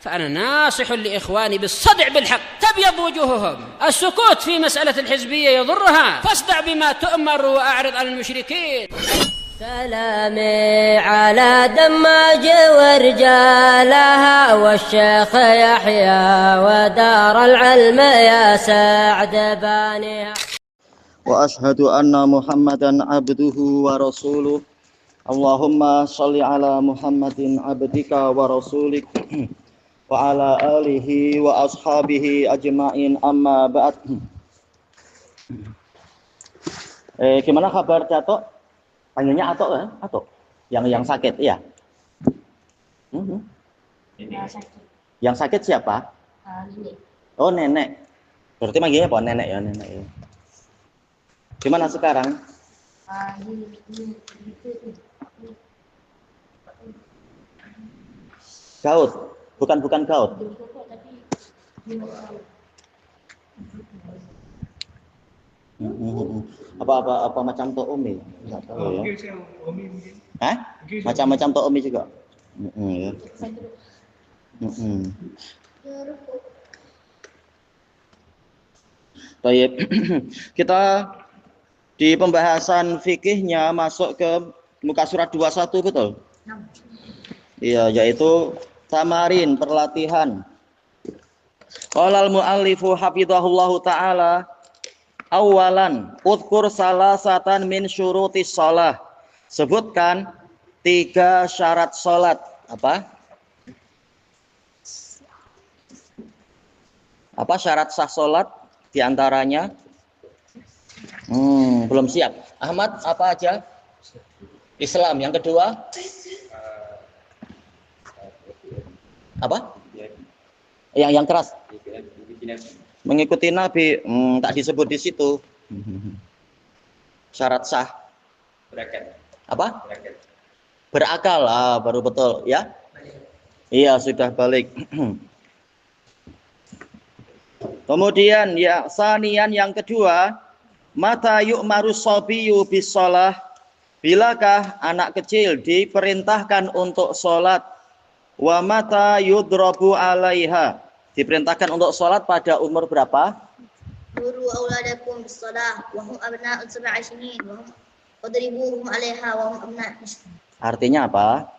فأنا ناصح لإخواني بالصدع بالحق تبيض وجوههم. السكوت في مسألة الحزبية يضرها، فاصدع بما تؤمر وأعرض عن المشركين. سلامي على دماج ورجالها والشيخ يحيى ودار العلم يا سعد بانيها. وأشهد أن محمدا عبده ورسوله. اللهم صل على محمد عبدك ورسولك وعلى آله وأصحابه أجمعين أما بعد. Gimana kabar Dato? Panggilnya Atok kan? Atok. Yang sakit, iya. Yang sakit siapa? Nenek. Oh, nenek. Berarti manggilnya apa? Nenek ya, nenek ya. Gimana sekarang? Gaut. Bukan gaut. Apa macam Tok Umi? Enggak tahu ya. Hah? Macam Tok Umi juga. Ya. Baik. Kita di pembahasan fikihnya masuk ke muka surat 21, betul? Iya, yaitu tamarin, perlatihan. Qala al-muallifu hafizahullahu taala, awalan udhkur salasatan min syurutis shalah. Sebutkan 3 syarat salat. Apa syarat sah salat di antaranya? Belum siap. Ahmad, apa aja? Islam. Yang kedua? Apa? Yang keras. Mengikuti Nabi. Tak disebut di situ. Syarat sah. Apa? Berakal. Baru betul ya. Iya, sudah balik. Kemudian ya sanian yang kedua, mata yu'maru shabiyu bis shalah. Bilakah anak kecil diperintahkan untuk sholat? Wa mata yudrabu alaiha. Diperintahkan untuk sholat pada umur berapa? Muru auladakum bis shalah wa hum abna'u 7 sinin wa hum wadribuhum 'alaiha wa hum abna'u. Artinya apa?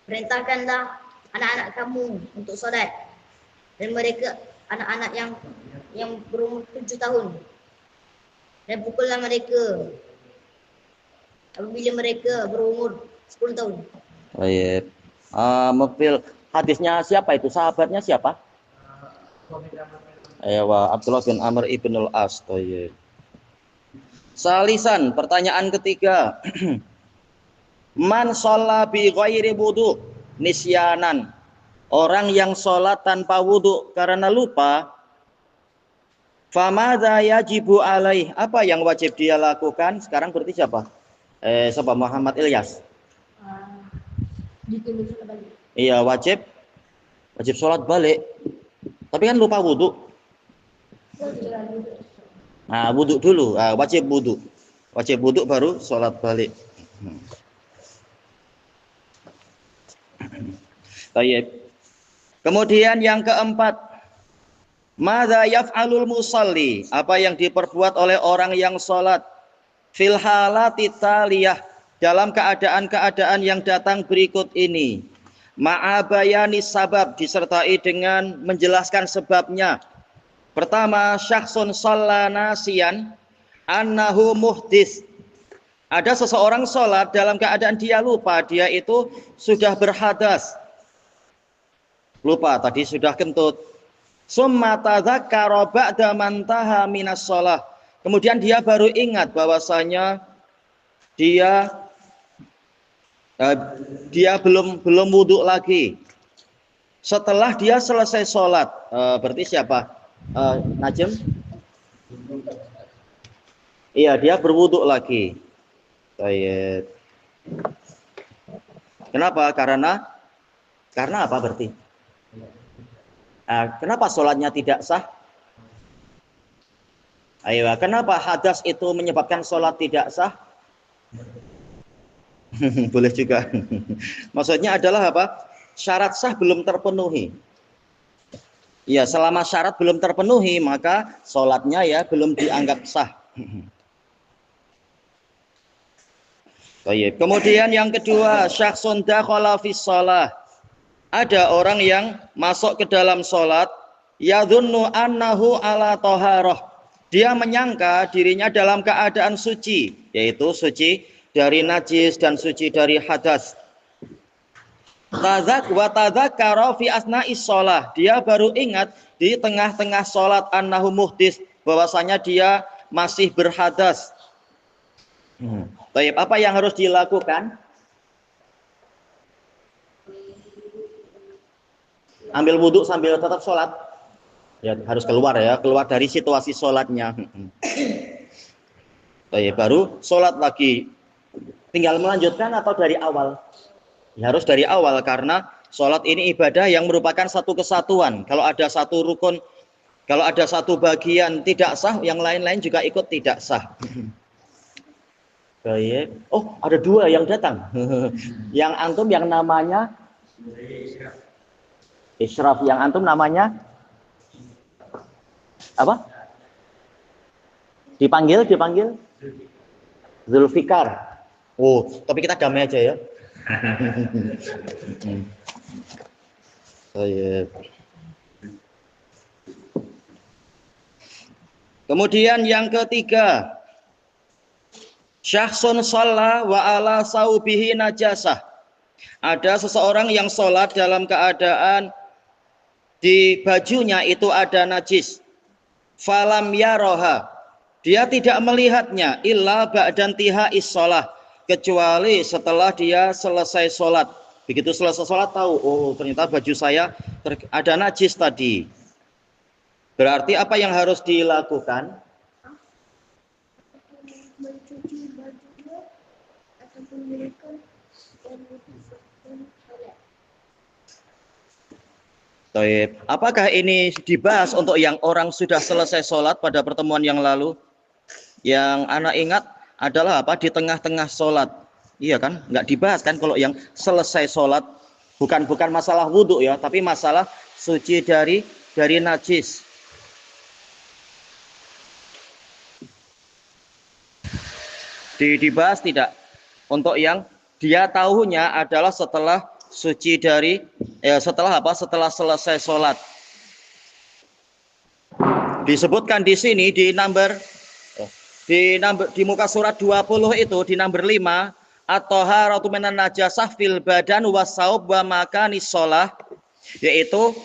Perintahkanlah anak-anak kamu untuk sholat. Dan mereka anak-anak yang berumur 7 tahun. Dan pukullah mereka apabila mereka berumur 10 tahun. Baik. Mobil hadisnya siapa itu? Sahabatnya siapa? Abdullah bin Amr ibn al-As. Salisan, pertanyaan ketiga. Man shalla bi ghairi wudu nisyanan. Orang yang sholat tanpa wudu karena lupa. Famadza yajibu alaih. Apa yang wajib dia lakukan? Sekarang berarti siapa? Siapa? Muhammad Ilyas. Iya, wajib sholat balik. Tapi kan lupa wudu. Nah, wudu dulu. Wajib wudu baru sholat balik. Baik. Kemudian yang keempat, madza yaf'alul musalli? Apa yang diperbuat oleh orang yang sholat? Fil halati taliyah, dalam keadaan-keadaan yang datang berikut ini. Ma'abayani sabab, disertai dengan menjelaskan sebabnya. Pertama, syakhsun shalla nasiyan annahu muhdits. Ada seseorang sholat dalam keadaan dia lupa, dia itu sudah berhadas. Lupa, tadi sudah kentut. Summa tadzakkara ba'da mantaha minas shalah. Kemudian dia baru ingat bahwasanya dia belum wudu lagi. Setelah dia selesai sholat, berarti siapa? Najm? Iya, dia berwudu lagi. Baik. Kenapa? Karena apa berarti? Kenapa sholatnya tidak sah? Ayo, kenapa hadas itu menyebabkan sholat tidak sah? Boleh juga. Maksudnya adalah apa? Syarat sah belum terpenuhi. Ya, selama syarat belum terpenuhi maka sholatnya ya belum dianggap sah. Baik. Kemudian yang kedua, syakhsun dakhala fis shalah. Ada orang yang masuk ke dalam sholat, yadhunnu annahu ala taharah. Dia menyangka dirinya dalam keadaan suci, yaitu suci dari najis dan suci dari hadas. Tadzakara fi asna'is shalah. Dia baru ingat di tengah-tengah sholat annahu muhdis, bahwasanya dia masih berhadas. Baik, apa yang harus dilakukan? Ambil wudhu sambil tetap sholat. Ya, harus keluar ya, keluar dari situasi sholatnya. Baik, baru sholat lagi. Tinggal melanjutkan atau dari awal? Ya, harus dari awal karena sholat ini ibadah yang merupakan satu kesatuan. Kalau ada satu rukun, kalau ada satu bagian tidak sah, yang lain-lain juga ikut tidak sah. Baik. Oh, ada dua yang datang. Yang antum yang namanya Isyraf, yang antum namanya apa? Dipanggil Zulfikar. Oh, tapi kita damai aja ya. Kemudian yang ketiga, syakhsun shalla wa ala saubihi najasah. Ada seseorang yang sholat dalam keadaan di bajunya itu ada najis. Falam yaroha. Dia tidak melihatnya illa ba'dan tiha'is sholah, kecuali setelah dia selesai sholat. Begitu selesai sholat tahu, oh ternyata baju saya ada najis tadi. Berarti apa yang harus dilakukan? Baik. Apakah ini dibahas untuk yang orang sudah selesai sholat pada pertemuan yang lalu? Yang anak ingat adalah apa? Di tengah-tengah sholat. Iya kan? Nggak dibahas kan kalau yang selesai sholat. Bukan masalah wudhu ya, tapi masalah suci dari najis. Dibahas tidak? Untuk yang dia tahunya adalah setelah suci dari setelah selesai sholat. Disebutkan di sini di muka surat 20 itu di nomor 5, at-thaharatu minan najasah fil badan wasaub wa makanis shalah, yaitu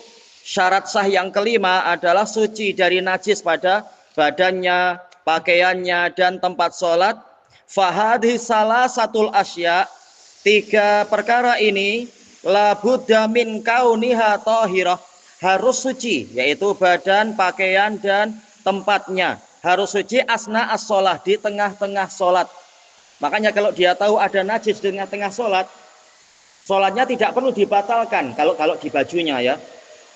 syarat sah yang kelima adalah suci dari najis pada badannya, pakaiannya dan tempat sholat. Fahadhi salah satul asya, 3 perkara ini labudda min kauniha tahirah, harus suci, yaitu badan, pakaian dan tempatnya harus suci asna as-sholah, di tengah-tengah sholat. Makanya kalau dia tahu ada najis di tengah-tengah sholat, sholatnya tidak perlu dibatalkan kalau di bajunya ya,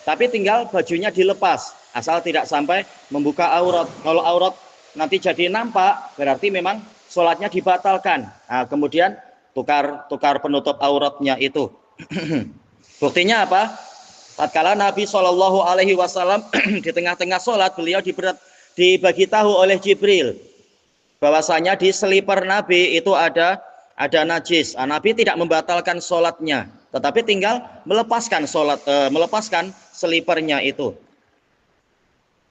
tapi tinggal bajunya dilepas asal tidak sampai membuka aurat. Kalau aurat nanti jadi nampak, berarti memang sholatnya dibatalkan. Nah, kemudian tukar penutup auratnya itu. Buktinya apa? Tatkala Nabi Shallallahu Alaihi Wasallam di tengah-tengah sholat, beliau dibagi tahu oleh Jibril bahwasanya di selipar Nabi itu ada najis. Nabi tidak membatalkan sholatnya, tetapi tinggal melepaskan seliparnya itu.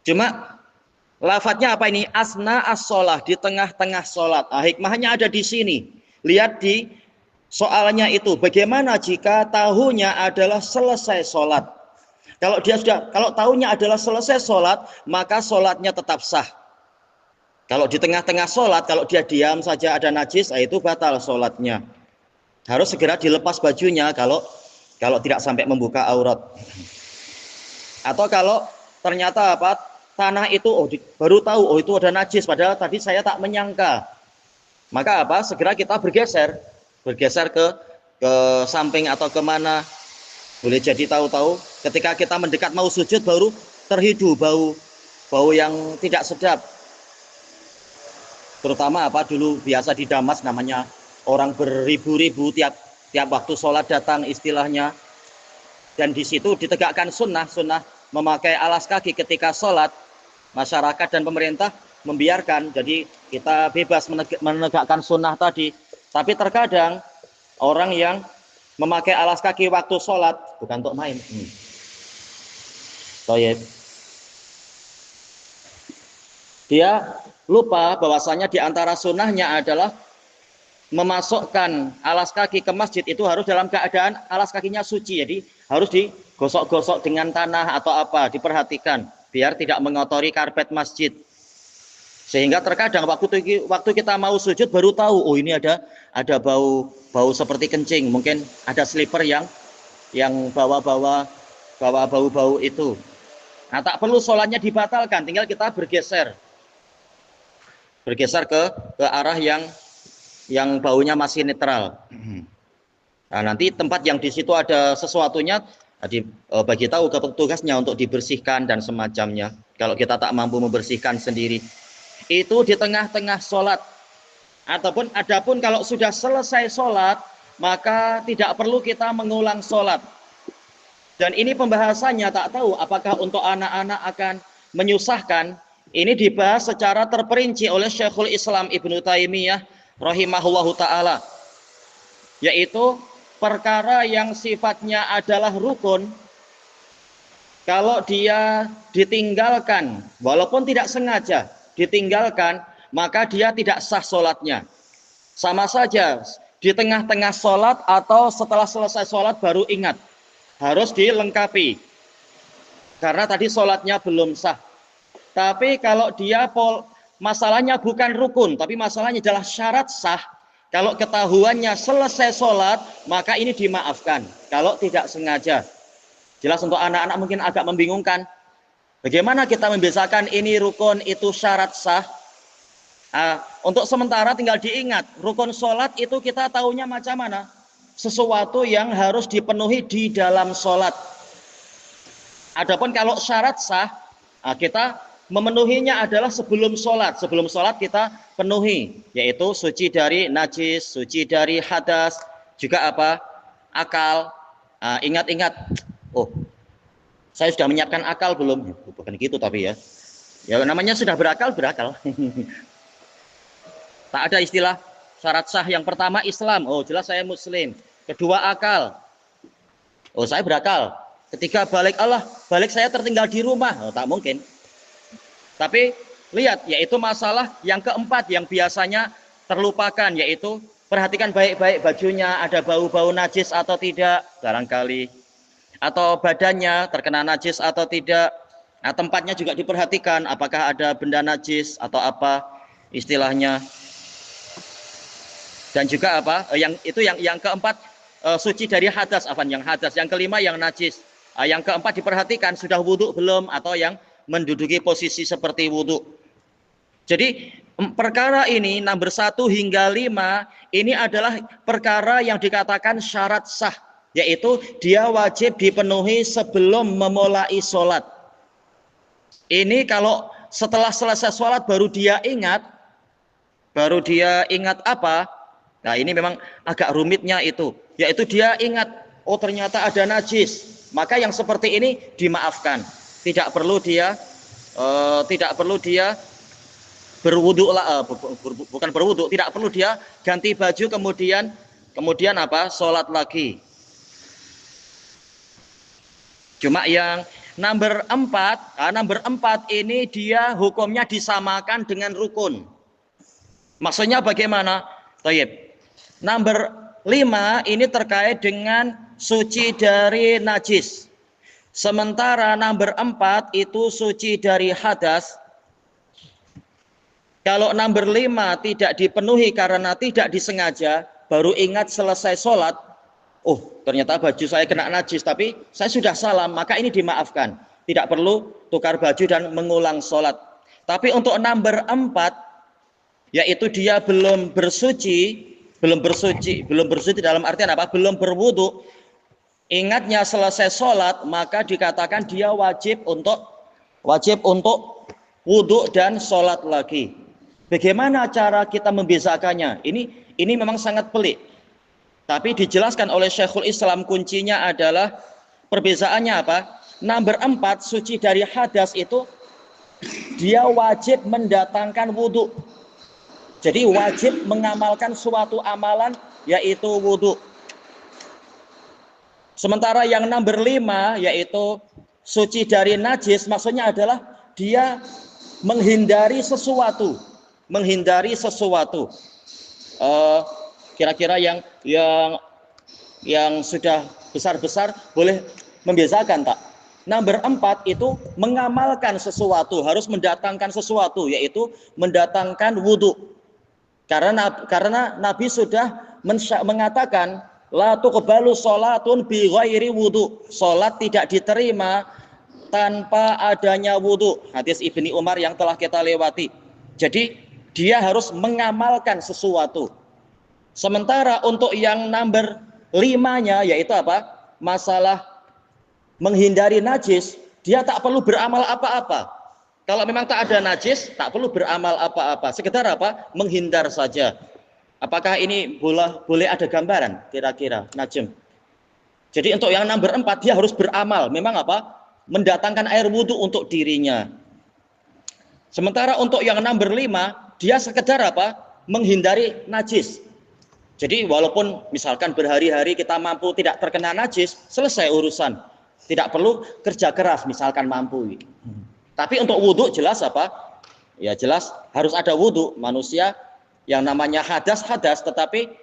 Cuma lafadznya apa ini? Asna as-sholah, di tengah-tengah sholat. Hikmahnya ada di sini. Lihat di soalnya itu, bagaimana jika tahunya adalah selesai sholat? Kalau tahunya adalah selesai sholat, maka sholatnya tetap sah. Kalau di tengah-tengah sholat, kalau dia diam saja ada najis, itu batal sholatnya. Harus segera dilepas bajunya kalau tidak sampai membuka aurat. Atau kalau ternyata tanah itu baru tahu itu ada najis, padahal tadi saya tak menyangka. Maka segera kita bergeser ke samping atau kemana. Boleh jadi tahu-tahu ketika kita mendekat mau sujud baru terhidu bau yang tidak sedap. Terutama dulu biasa di Damas namanya orang beribu-ribu tiap waktu sholat datang istilahnya. Dan di situ ditegakkan sunnah memakai alas kaki ketika sholat, masyarakat dan pemerintah membiarkan, jadi kita bebas menegakkan sunnah tadi. Tapi terkadang orang yang memakai alas kaki waktu sholat, bukan untuk main. Dia lupa bahwasanya di antara sunnahnya adalah memasukkan alas kaki ke masjid itu harus dalam keadaan alas kakinya suci. Jadi harus digosok-gosok dengan tanah atau apa, diperhatikan biar tidak mengotori karpet masjid. Sehingga terkadang waktu kita mau sujud baru tahu, oh ini ada bau seperti kencing, mungkin ada slipper yang bawa bau-bau itu. Nah, tak perlu sholatnya dibatalkan, tinggal kita bergeser ke arah yang baunya masih netral. Nah, nanti tempat yang di situ ada sesuatunya bagi tahu ke petugasnya untuk dibersihkan dan semacamnya. Kalau kita tak mampu membersihkan sendiri, itu di tengah-tengah sholat. Adapun kalau sudah selesai sholat, maka tidak perlu kita mengulang sholat. Dan ini pembahasannya tak tahu apakah untuk anak-anak akan menyusahkan. Ini dibahas secara terperinci oleh Syekhul Islam Ibnu Taimiyah rahimahullahu ta'ala, yaitu perkara yang sifatnya adalah rukun, kalau dia ditinggalkan walaupun tidak sengaja ditinggalkan, maka dia tidak sah sholatnya. Sama saja di tengah-tengah sholat atau setelah selesai sholat baru ingat, harus dilengkapi karena tadi sholatnya belum sah. Tapi kalau dia masalahnya bukan rukun, tapi masalahnya adalah syarat sah, kalau ketahuannya selesai sholat, maka ini dimaafkan kalau tidak sengaja. Jelas untuk anak-anak mungkin agak membingungkan, bagaimana kita membedakan ini rukun, itu syarat sah. Untuk sementara tinggal diingat, rukun sholat itu kita tahunya macam mana? Sesuatu yang harus dipenuhi di dalam sholat. Adapun kalau syarat sah, kita memenuhinya adalah sebelum sholat. Sebelum sholat kita penuhi, yaitu suci dari najis, suci dari hadas, juga apa? Akal. Ingat-ingat, oh saya sudah menyiapkan akal belum? Bukan gitu tapi ya namanya sudah berakal. Tak ada istilah syarat sah. Yang pertama Islam, oh jelas saya muslim. Kedua akal, oh saya berakal. Ketiga balik saya tertinggal di rumah, oh tak mungkin. Tapi lihat, yaitu masalah yang keempat yang biasanya terlupakan, yaitu perhatikan baik-baik bajunya, ada bau-bau najis atau tidak barangkali, atau badannya terkena najis atau tidak. Nah, tempatnya juga diperhatikan, apakah ada benda najis atau apa istilahnya. Dan juga apa? Yang keempat suci dari hadas, yang hadas. Yang kelima yang najis. Yang keempat diperhatikan sudah wudhu belum, atau yang menduduki posisi seperti wudhu. Jadi perkara ini nomor 1 hingga 5 ini adalah perkara yang dikatakan syarat sah, yaitu dia wajib dipenuhi sebelum memulai sholat. Ini kalau setelah selesai sholat baru dia ingat apa? Nah ini memang agak rumitnya itu, yaitu dia ingat, oh ternyata ada najis. Maka yang seperti ini dimaafkan. Tidak perlu dia berwudu, bukan berwudu, tidak perlu dia ganti baju kemudian apa? Sholat lagi. Cuma yang nomor 4 ini dia hukumnya disamakan dengan rukun. Maksudnya bagaimana? Thayyib. Nomor 5 ini terkait dengan suci dari najis. Sementara nomor 4 itu suci dari hadas. Kalau nomor 5 tidak dipenuhi karena tidak disengaja, baru ingat selesai sholat, oh ternyata baju saya kena najis, tapi saya sudah salam, maka ini dimaafkan. Tidak perlu tukar baju dan mengulang sholat. Tapi untuk nomor 4, yaitu dia belum bersuci dalam artian apa? Belum berwudu. Ingatnya selesai sholat, maka dikatakan dia wajib untuk wudu dan sholat lagi. Bagaimana cara kita membedakannya? Ini memang sangat pelik. Tapi dijelaskan oleh Syekhul Islam, kuncinya adalah perbezaannya apa? Nomor 4, suci dari hadas itu dia wajib mendatangkan wudhu. Jadi wajib mengamalkan suatu amalan yaitu wudhu. Sementara yang nomor 5 yaitu suci dari najis, maksudnya adalah dia menghindari sesuatu. Menghindari sesuatu. Kira-kira yang sudah besar-besar boleh membiasakan tak? Nomor 4 itu mengamalkan sesuatu, harus mendatangkan sesuatu, yaitu mendatangkan wudhu. Karena Nabi sudah mengatakan la tuqbalu sholatun bi ghairi wudhu. Sholat tidak diterima tanpa adanya wudhu. Hadis Ibni Umar yang telah kita lewati. Jadi dia harus mengamalkan sesuatu. Sementara untuk yang nomor 5-nya yaitu apa? Masalah menghindari najis, dia tak perlu beramal apa-apa. Kalau memang tak ada najis, tak perlu beramal apa-apa. Sekedar apa? Menghindar saja. Apakah ini boleh ada gambaran kira-kira, Najm? Jadi untuk yang nomor 4 dia harus beramal. Memang apa? Mendatangkan air wudhu untuk dirinya. Sementara untuk yang nomor 5 dia sekedar apa? Menghindari najis. Jadi walaupun misalkan berhari-hari kita mampu tidak terkena najis, selesai urusan. Tidak perlu kerja keras misalkan mampu. Tapi untuk wudhu jelas apa? Ya jelas harus ada wudhu. Manusia yang namanya hadas, tetapi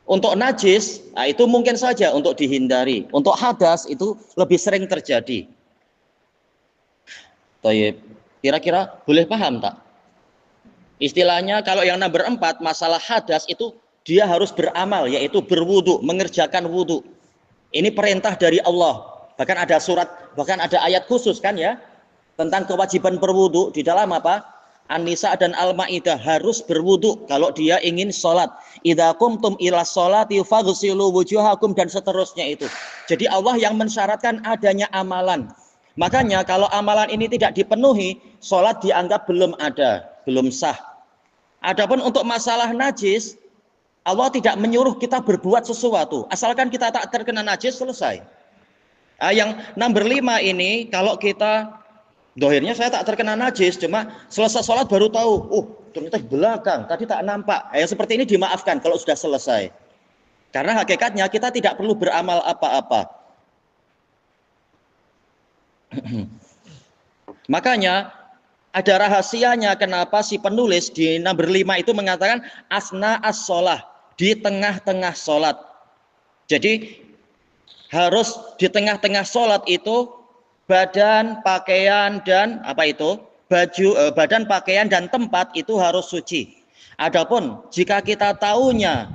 untuk najis, nah itu mungkin saja untuk dihindari. Untuk hadas itu lebih sering terjadi. Tayyib. Kira-kira boleh paham tak? Istilahnya kalau yang nomor 4 masalah hadas itu dia harus beramal, yaitu berwudhu, mengerjakan wudhu. Ini perintah dari Allah. Bahkan ada bahkan ada ayat khusus kan ya tentang kewajiban berwudhu di dalam apa? An-Nisa dan Al-Maidah, harus berwudhu kalau dia ingin sholat. Idza qumtum ila sholati faghsilu wujuhakum dan seterusnya itu. Jadi Allah yang mensyaratkan adanya amalan. Makanya kalau amalan ini tidak dipenuhi, sholat dianggap belum ada, belum sah. Adapun untuk masalah najis, Allah tidak menyuruh kita berbuat sesuatu. Asalkan kita tak terkena najis, selesai. Yang nomor 5 ini, kalau kita dohirnya saya tak terkena najis, cuma selesai sholat baru tahu, ternyata di belakang, tadi tak nampak. Yang seperti ini dimaafkan kalau sudah selesai. Karena hakikatnya kita tidak perlu beramal apa-apa. Makanya ada rahasianya kenapa si penulis di nomor 5 itu mengatakan asna as-sholah, di tengah-tengah sholat. Jadi harus di tengah-tengah sholat itu badan, pakaian dan apa itu? Badan, pakaian dan tempat itu harus suci. Adapun jika kita tahunya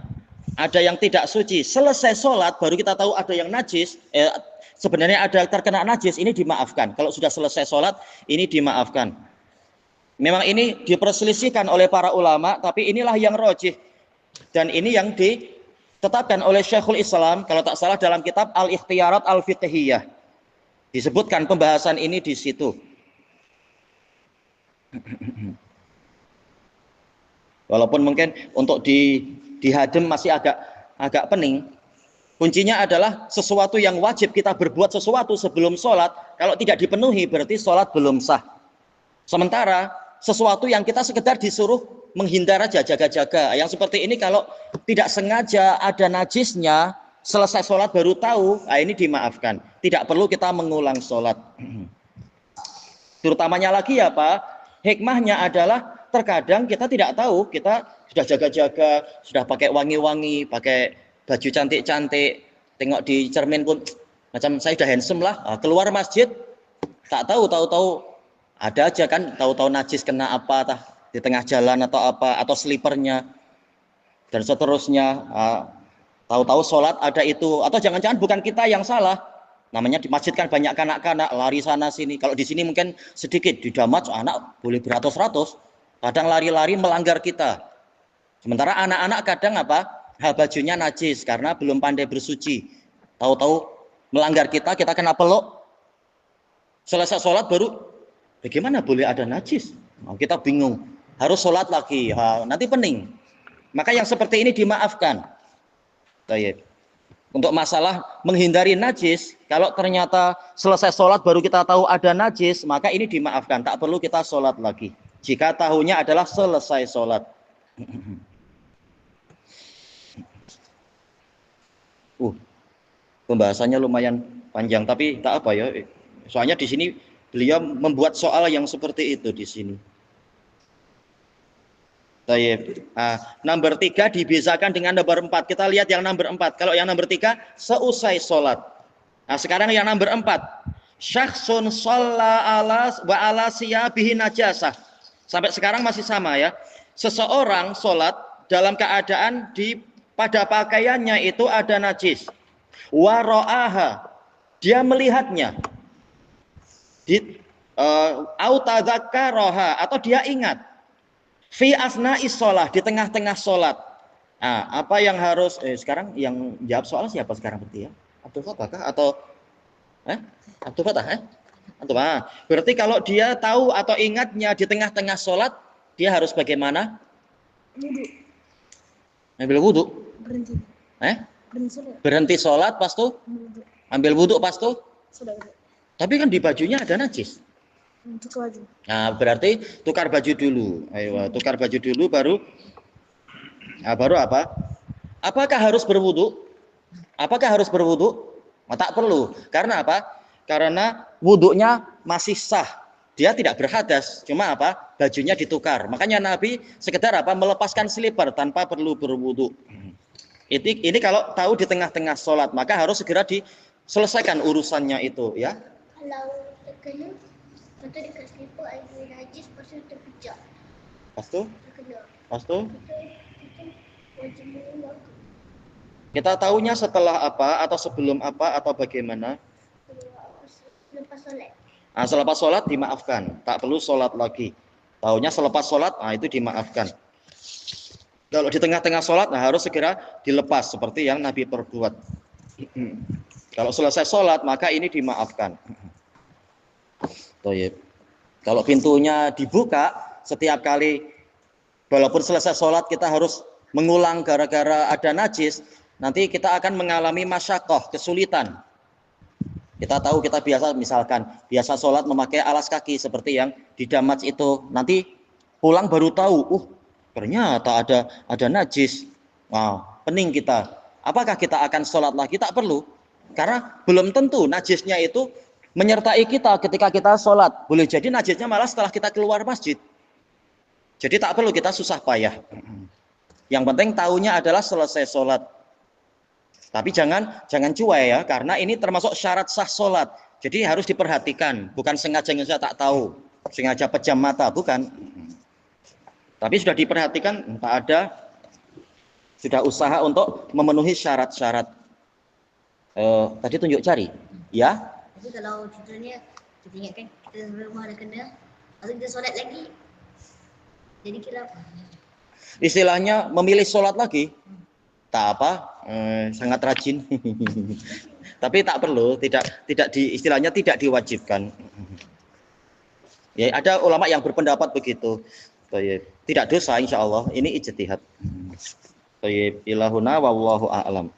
ada yang tidak suci, selesai sholat baru kita tahu ada yang najis, sebenarnya ada terkena najis, ini dimaafkan. Kalau sudah selesai sholat, ini dimaafkan. Memang ini diperselisihkan oleh para ulama, tapi inilah yang rajih. Dan ini yang ditetapkan oleh Syekhul Islam, kalau tak salah dalam kitab Al-Ikhtiyarat Al-Fiqhiyah. Disebutkan pembahasan ini di situ. Walaupun mungkin untuk dihadem masih agak pening. Kuncinya adalah sesuatu yang wajib kita berbuat sesuatu sebelum sholat. Kalau tidak dipenuhi berarti sholat belum sah. Sementara sesuatu yang kita sekedar disuruh menghindar aja, jaga-jaga. Yang seperti ini kalau tidak sengaja ada najisnya, selesai sholat baru tahu, ini dimaafkan. Tidak perlu kita mengulang sholat. Terutamanya lagi ya Pak, hikmahnya adalah terkadang kita tidak tahu, kita sudah jaga-jaga, sudah pakai wangi-wangi, pakai baju cantik-cantik, tengok di cermin pun macam saya sudah handsome lah, keluar masjid tak tahu ada aja kan, tahu-tahu najis kena apa tah di tengah jalan atau apa, atau slipernya dan seterusnya. Tahu-tahu sholat ada itu, atau jangan-jangan bukan kita yang salah, namanya di masjid kan banyak kanak-kanak lari sana sini. Kalau di sini mungkin sedikit, di Damat anak boleh beratus-ratus, kadang lari-lari melanggar kita. Sementara anak-anak kadang apa? Bajunya najis karena belum pandai bersuci. Tahu-tahu melanggar kita kena peluk. Selesai sholat baru, bagaimana boleh ada najis? Kita bingung. Harus sholat lagi, nanti pening. Maka yang seperti ini dimaafkan. Baik. Untuk masalah menghindari najis, kalau ternyata selesai sholat baru kita tahu ada najis, maka ini dimaafkan, tak perlu kita sholat lagi. Jika tahunya adalah selesai sholat. Pembahasannya lumayan panjang, tapi tak apa ya. Soalnya di sini beliau membuat soal yang seperti itu di sini. Nomor 3 dibiasakan dengan nomor 4. Kita lihat yang nomor 4. Kalau yang nomor 3 seusai sholat. Nah, sekarang yang nomor 4. Syakhsun shalla ala siyabihi najasah. Sampai sekarang masih sama ya. Seseorang sholat dalam keadaan pada pakaiannya itu ada najis. Wa ra'aha. Dia melihatnya. Au tadzakaraha, atau dia ingat. Fi asna'is sholat, di tengah-tengah sholat. Nah, apa yang harus sekarang yang jawab soal siapa sekarang berarti ya? Abdul Fatah kah? Atau Abdul Fatah? Berarti kalau dia tahu atau ingatnya di tengah-tengah sholat, dia harus bagaimana? Wudu. Ambil wudu. Berhenti. Berhenti sholat pas tuh? Ambil wudu pas tuh? Sudah. Tapi kan di bajunya ada najis. Tukar baju. Nah, berarti tukar baju dulu. Ayo, tukar baju dulu baru apa? Apakah harus berwudu? Tak perlu. Karena apa? Karena wudunya masih sah. Dia tidak berhadas, cuma apa? Bajunya ditukar. Makanya Nabi sekedar apa? Melepaskan slipper tanpa perlu berwudu. Ini kalau tahu di tengah-tengah sholat, maka harus segera diselesaikan urusannya itu, ya. Kalau terkena atau dekat slipper air najis pasti terpecah. Pas tuh? Kita tahunya setelah apa atau sebelum apa atau bagaimana? Lepas sholat. Selepas sholat dimaafkan, tak perlu sholat lagi. Tahunya selepas sholat, itu dimaafkan. Kalau di tengah-tengah sholat, harus segera dilepas seperti yang Nabi perbuat. Kalau selesai sholat, maka ini dimaafkan. Kalau pintunya dibuka setiap kali, walaupun selesai sholat kita harus mengulang gara-gara ada najis, nanti kita akan mengalami masyakoh, kesulitan. Kita tahu kita biasa sholat memakai alas kaki seperti yang di Damaj itu. Nanti pulang baru tahu, ternyata ada najis. Pening kita. Apakah kita akan sholat lagi? Tak perlu. Karena belum tentu najisnya itu menyertai kita ketika kita sholat. Boleh jadi najisnya malah setelah kita keluar masjid. Jadi tak perlu kita susah payah. Yang penting tahunya adalah selesai sholat. Tapi jangan cuai ya, karena ini termasuk syarat sah sholat. Jadi harus diperhatikan, bukan sengaja tak tahu, sengaja pejam mata, bukan. Tapi sudah diperhatikan, tak ada, sudah usaha untuk memenuhi syarat-syarat. Tadi tunjuk jari, ya? Tapi kalau contohnya kita ingatkan kita rumah dah kena, lalu kita solat lagi, jadi kira apa? Istilahnya memilih sholat lagi, tak apa, sangat rajin. Tapi tak perlu, istilahnya tidak diwajibkan. Ya, ada ulama yang berpendapat begitu. Tidak dosa insya Allah, ini ijtihad. Ilahuna wallahu a'lam.